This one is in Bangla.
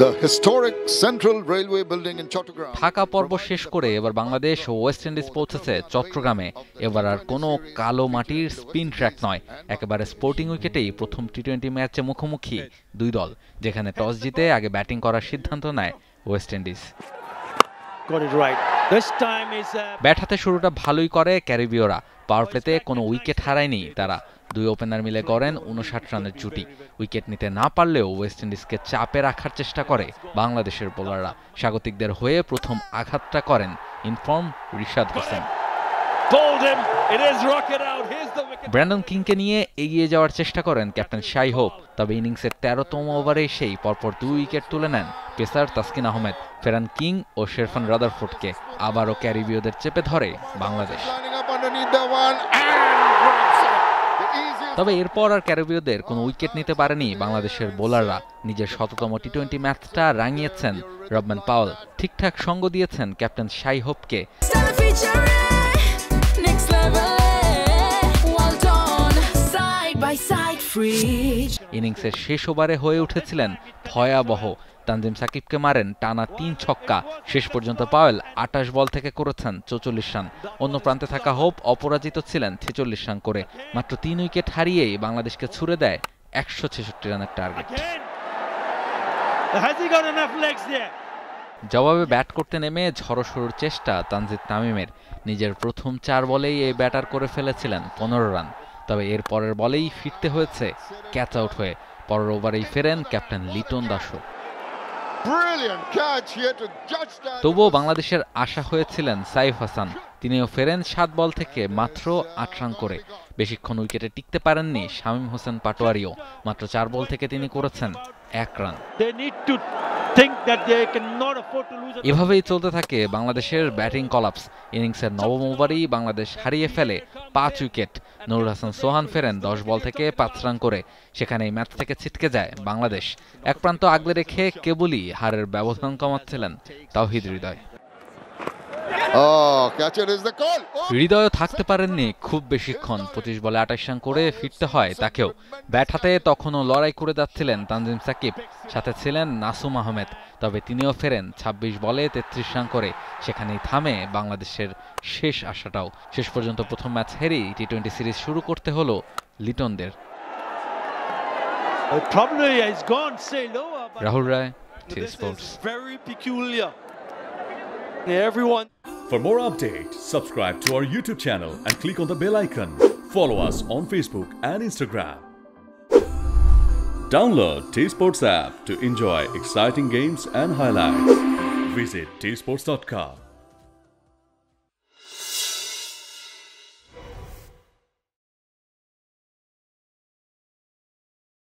The historic Central Railway building in Chattogram. Dhaka পর্ব শেষ করে এবার বাংলাদেশ ও ওয়েস্ট ইন্ডিজ পৌঁছেছে চট্টগ্রামে। এবার আর কোনো কালো মাটির স্পিন ট্র্যাক নয়, একেবারে স্পোর্টিং উইকেটেই প্রথম টি-20 ম্যাচে মুখোমুখি দুই দল, যেখানে টস জিতে আগে ব্যাটিং করার সিদ্ধান্ত নেয় ওয়েস্ট ইন্ডিজ। ব্যাট হাতে শুরুটা ভালোই করে ক্যারিবীয়রা, পাওয়ার প্লেতে কোনো উইকেট হারায়নি তারা। দুই ওপেনার মিলে করেন 59 রানের জুটি। উইকেট নিতে না পারলেও ওয়েস্ট ইন্ডিজকে চাপে রাখার চেষ্টা করে বাংলাদেশের বোলাররা। স্বাগতিকদের হয়ে প্রথম আঘাতটা করেন ইনফর্ম রিশাদ হোসেন। ব্র্যান্ডন কিংকে নিয়ে এগিয়ে যাওয়ার চেষ্টা করেন ক্যাপ্টেন শাই হোপ, তবে ইনিংসের 13তম ওভারে সেই পরপর 2 উইকেট তুলে নেন পেসার তাসকিন আহমেদ। ফেরান কিং ও শেরফান রাদারফোর্ডকে। আবারও ক্যারিবীয়দের চেপে ধরে বাংলাদেশ। তবে এরপর আর ক্যারিবীয়দের কোনো উইকেট নিতে পারেনি বাংলাদেশের বোলাররা। নিজের 100তম টি-20 ম্যাচটা রাঙিয়েছেন রবম্যান পাওয়েল, ঠিকঠাক সঙ্গ দিয়েছেন ক্যাপ্টেন শাই হোপকে। ইনিংসের শেষ ওভারে হয়ে উঠেছিলেন ভয়াবহ। তানজিম সাকিবকে মারেন টানা 3 ছক্কা। শেষ পর্যন্ত পাওয়েল 28 বল থেকে করেছেন 44 রান। অন্য প্রান্তে থাকা হোপ অপরাজিত ছিলেন 46 রান করে। মাত্র 3 উইকেট হারিয়েই বাংলাদেশকে ছুড়ে দেয় 166 রানের টার্গেট। জবাবে ব্যাট করতে নেমে ঝড়ো শুরুর চেষ্টা তানজিদ তামিমের। নিজের প্রথম 4 বলেই এই ব্যাটার করে ফেলেছিলেন 15 রান। তবে এর পরের বলেই ফিরতে হয়েছে ক্যাচ আউট হয়ে। পরের ওভারেই ফেরেন ক্যাপ্টেন লিটন দাসও। তবুও বাংলাদেশের আশা হয়েছিলেন সাইফ হাসান, তিনিও ফেরেন 7 বল থেকে মাত্র 8 রান করে। বেশিক্ষণ উইকেটে টিকতে পারেননি শামীম হোসেন পাটোয়ারিও। মাত্র 4 বল থেকে তিনি করেছেন 1 রান। এভাবেই চলতে থাকে বাংলাদেশের ব্যাটিং কলাপস। ইনিংসের 9ম ওভারেই বাংলাদেশ হারিয়ে ফেলে 5 উইকেট। নুরুল হাসান সোহান ফেরেন 10 বল থেকে 5 রান করে। সেখানেই ম্যাচ থেকে ছিটকে যায় বাংলাদেশ। এক প্রান্ত আগলে রেখে কেবলই হারের ব্যবধান কমাচ্ছিলেন তাওহিদ হৃদয়। হৃদয়ও থাকতে পারেননি খুব বেশিক্ষণ। 25 বলে 28 রান করে ফিরতে হয় তাকেও। ব্যাট হাতে তখনও লড়াই করে যাচ্ছিলেন তানজিম সাকিব, সাথে ছিলেন নাসুম আহমেদ। তবে তিনিও ফেরেন 26 বলে 33 রান করে। সেখানেই থামে বাংলাদেশের শেষ আশাটাও। শেষ পর্যন্ত প্রথম ম্যাচ হেরেই টি-20 সিরিজ শুরু করতে হলো লিটনদের। রাহুল রায়, T Sports. For more updates, subscribe to our YouTube channel and click on the bell icon. Follow us on Facebook and Instagram. Download T-Sports app to enjoy exciting games and highlights. Visit tsports.com.